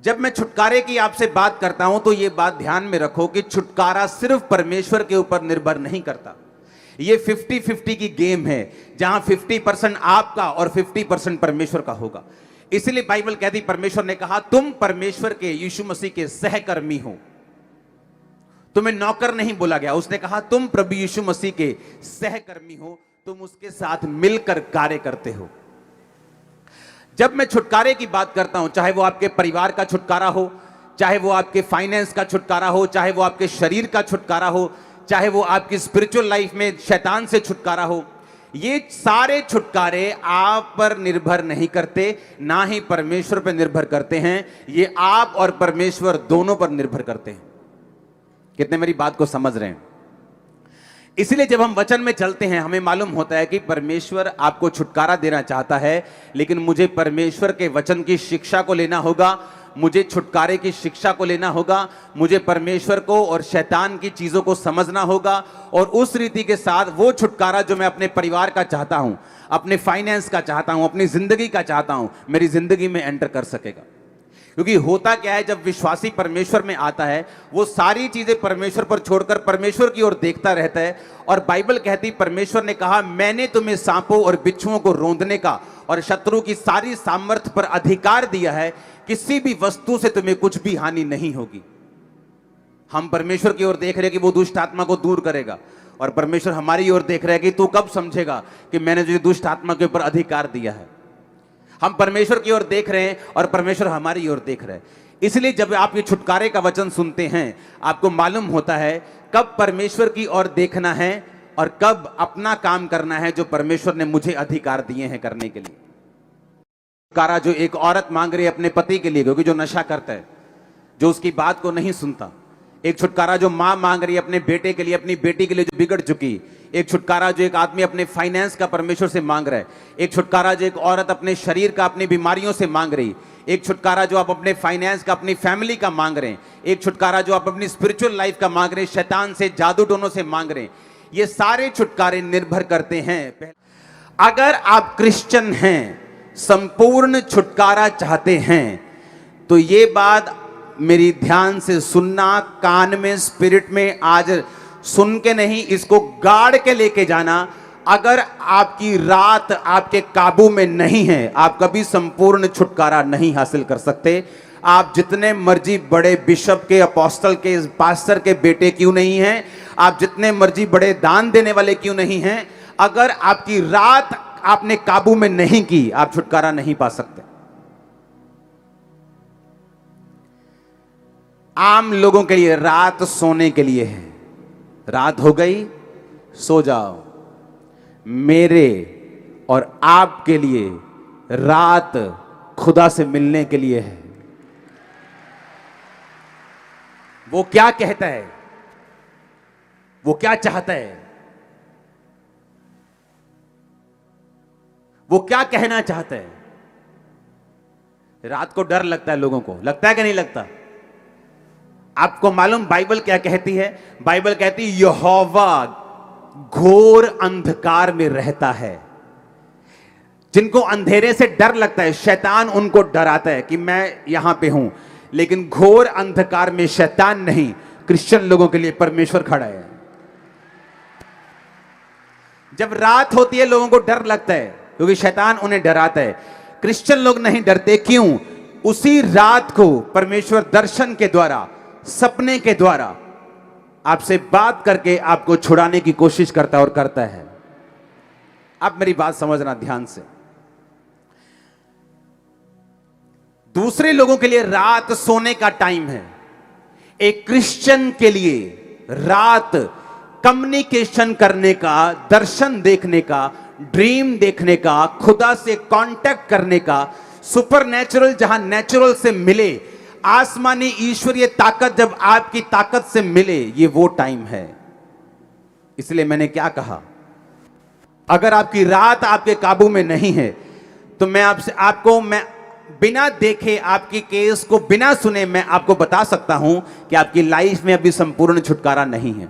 जब मैं छुटकारे की आपसे बात करता हूं तो यह बात ध्यान में रखो कि छुटकारा सिर्फ परमेश्वर के ऊपर निर्भर नहीं करता। यह 50-50 की गेम है, जहां 50% आपका और 50% परमेश्वर का होगा। इसलिए बाइबल कहती, परमेश्वर ने कहा तुम परमेश्वर के, यीशु मसीह के सहकर्मी हो। तुम्हें नौकर नहीं बोला गया, उसने कहा तुम प्रभु यीशु मसीह के सहकर्मी हो, तुम उसके साथ मिलकर कार्य करते हो। जब मैं छुटकारे की बात करता हूं, चाहे वो आपके परिवार का छुटकारा हो, चाहे वो आपके फाइनेंस का छुटकारा हो, चाहे वो आपके शरीर का छुटकारा हो, चाहे वो आपकी स्पिरिचुअल लाइफ में शैतान से छुटकारा हो, ये सारे छुटकारे आप पर निर्भर नहीं करते, ना ही परमेश्वर पर निर्भर करते हैं। ये आप और परमेश्वर दोनों पर निर्भर करते हैं। कितने मेरी बात को समझ रहे हैं? इसलिए जब हम वचन में चलते हैं, हमें मालूम होता है कि परमेश्वर आपको छुटकारा देना चाहता है, लेकिन मुझे परमेश्वर के वचन की शिक्षा को लेना होगा, मुझे छुटकारे की शिक्षा को लेना होगा, मुझे परमेश्वर को और शैतान की चीजों को समझना होगा, और उस रीति के साथ वो छुटकारा जो मैं अपने परिवार का चाहता हूं, अपने फाइनेंस का चाहता हूं, अपनी जिंदगी का चाहता हूं, मेरी जिंदगी में एंटर कर सकेगा। क्योंकि होता क्या है, जब विश्वासी परमेश्वर में आता है, वो सारी चीजें परमेश्वर पर छोड़कर परमेश्वर की ओर देखता रहता है। और बाइबल कहती, परमेश्वर ने कहा मैंने तुम्हें सांपों और बिच्छुओं को रौंदने का और शत्रु की सारी सामर्थ्य पर अधिकार दिया है, किसी भी वस्तु से तुम्हें कुछ भी हानि नहीं होगी। हम परमेश्वर की ओर देख रहे हैं कि वो दुष्ट आत्मा को दूर करेगा, और परमेश्वर हमारी ओर देख रहा है कि तू कब समझेगा कि मैंने जो दुष्ट आत्मा के ऊपर अधिकार दिया है। हम परमेश्वर की ओर देख रहे हैं और परमेश्वर हमारी ओर देख रहे हैं। इसलिए जब आप ये छुटकारे का वचन सुनते हैं, आपको मालूम होता है कब परमेश्वर की ओर देखना है और कब अपना काम करना है जो परमेश्वर ने मुझे अधिकार दिए हैं करने के लिए। छुटकारा जो एक औरत मांग रही है अपने पति के लिए, क्योंकि जो नशा करता है, जो उसकी बात को नहीं सुनता। एक छुटकारा जो मां मांग रही है अपने बेटे के लिए, अपनी बेटी के लिए जो बिगड़ चुकी। एक छुटकारा जो एक आदमी अपने फाइनेंस का परमेश्वर से मांग रहा है। एक छुटकारा जो एक औरत अपने शरीर का, अपनी बीमारियों से मांग रही। एक छुटकारा जो आप अपने फाइनेंस का, अपनी फैमिली का मांग रहे हैं। एक छुटकारा जो आप अपनी स्पिरिचुअल लाइफ का मांग रहे हैं, शैतान से, जादू टोनों से मांग रहे हैं। ये सारे छुटकारे निर्भर करते हैं, अगर आप क्रिश्चियन हैं, संपूर्ण छुटकारा चाहते हैं, तो ये बात मेरी ध्यान से सुनना, कान में, स्पिरिट में आज सुन के नहीं, इसको गाड़ के लेके जाना। अगर आपकी रात आपके काबू में नहीं है, आप कभी संपूर्ण छुटकारा नहीं हासिल कर सकते। आप जितने मर्जी बड़े बिशप के, अपोस्टल के, पास्टर के बेटे क्यों नहीं हैं, आप जितने मर्जी बड़े दान देने वाले क्यों नहीं हैं, अगर आपकी रात आपने काबू में नहीं की, आप छुटकारा नहीं पा सकते। आम लोगों के लिए रात सोने के लिए है। रात हो गई, सो जाओ। मेरे और आपके लिए रात खुदा से मिलने के लिए है। वो क्या कहता है, वो क्या चाहता है, वो क्या कहना चाहता है। रात को डर लगता है लोगों को, लगता है कि नहीं लगता? आपको मालूम बाइबल क्या कहती है? बाइबल कहती है यहोवा घोर अंधकार में रहता है। जिनको अंधेरे से डर लगता है, शैतान उनको डराता है कि मैं यहां पे हूं, लेकिन घोर अंधकार में शैतान नहीं, क्रिश्चियन लोगों के लिए परमेश्वर खड़ा है। जब रात होती है लोगों को डर लगता है क्योंकि शैतान उन्हें डराता है। क्रिश्चियन लोग नहीं डरते, क्यों? उसी रात को परमेश्वर दर्शन के द्वारा, सपने के द्वारा आपसे बात करके आपको छुड़ाने की कोशिश करता है और करता है। आप मेरी बात समझना ध्यान से। दूसरे लोगों के लिए रात सोने का टाइम है, एक क्रिश्चियन के लिए रात कम्युनिकेशन करने का, दर्शन देखने का, ड्रीम देखने का, खुदा से कांटेक्ट करने का, सुपरनेचुरल जहां नेचुरल से मिले, आसमानी ईश्वरीय ताकत जब आपकी ताकत से मिले, ये वो टाइम है। इसलिए मैंने क्या कहा, अगर आपकी रात आपके काबू में नहीं है तो मैं बिना देखे, आपकी केस को बिना सुने मैं आपको बता सकता हूं कि आपकी लाइफ में अभी संपूर्ण छुटकारा नहीं है।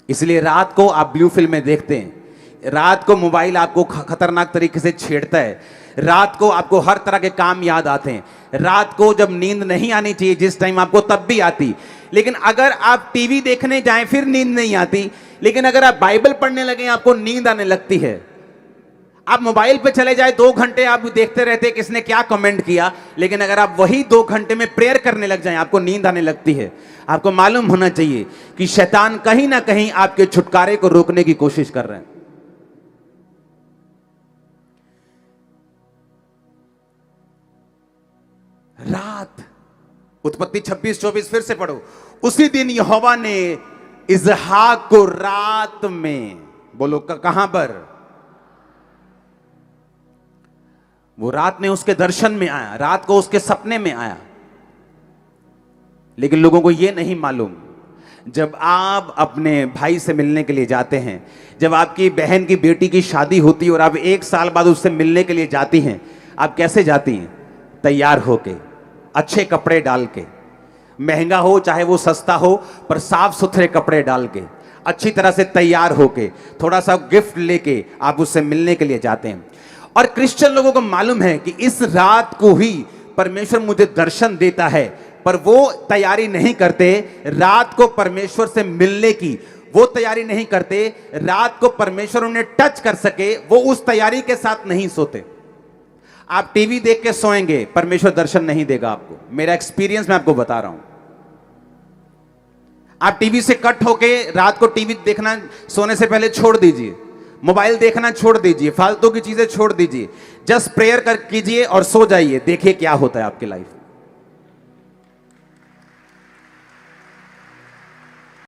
इसलिए रात को आप ब्लू फिल्म में देखते हैं रात को मोबाइल आपको खतरनाक तरीके से छेड़ता है, रात को आपको हर तरह के काम याद आते हैं, रात को जब नींद नहीं आनी चाहिए जिस टाइम आपको तब भी आती। लेकिन अगर आप टीवी देखने जाएं फिर नींद नहीं आती, लेकिन अगर आप बाइबल पढ़ने लगे आपको नींद आने लगती है। आप मोबाइल पे चले जाए 2 घंटे आप देखते रहते किसने क्या कमेंट किया, लेकिन अगर आप वही 2 घंटे में प्रेयर करने लग जाएं आपको नींद आने लगती है। आपको मालूम होना चाहिए कि शैतान कहीं ना कहीं आपके छुटकारे को रोकने की कोशिश कर रहे हैं। रात, उत्पत्ति 26-24 फिर से पढ़ो। उसी दिन यहोवा ने इसहाक को रात में, बोलो कहां पर, वो रात में उसके दर्शन में आया, रात को उसके सपने में आया। लेकिन लोगों को यह नहीं मालूम, जब आप अपने भाई से मिलने के लिए जाते हैं, जब आपकी बहन की बेटी की शादी होती है और आप 1 साल बाद उससे मिलने के लिए जाती हैं, आप कैसे जाती हैं? तैयार होके, अच्छे कपड़े डाल के, महंगा हो चाहे वो सस्ता हो पर साफ सुथरे कपड़े डाल के, अच्छी तरह से तैयार होके, थोड़ा सा गिफ्ट लेके आप उससे मिलने के लिए जाते हैं। और क्रिश्चियन लोगों को मालूम है कि इस रात को ही परमेश्वर मुझे दर्शन देता है, पर वो तैयारी नहीं करते रात को परमेश्वर से मिलने की, वो तैयारी नहीं करते रात को परमेश्वर उन्हें टच कर सके, वो उस तैयारी के साथ नहीं सोते। आप टीवी देख के सोएंगे, परमेश्वर दर्शन नहीं देगा आपको। मेरा एक्सपीरियंस मैं आपको बता रहा हूं। आप टीवी से कट होके रात को टीवी देखना सोने से पहले छोड़ दीजिए, मोबाइल देखना छोड़ दीजिए, फालतू की चीजें छोड़ दीजिए, जस्ट प्रेयर कर कीजिए और सो जाइए। देखिए क्या होता है आपकी लाइफ।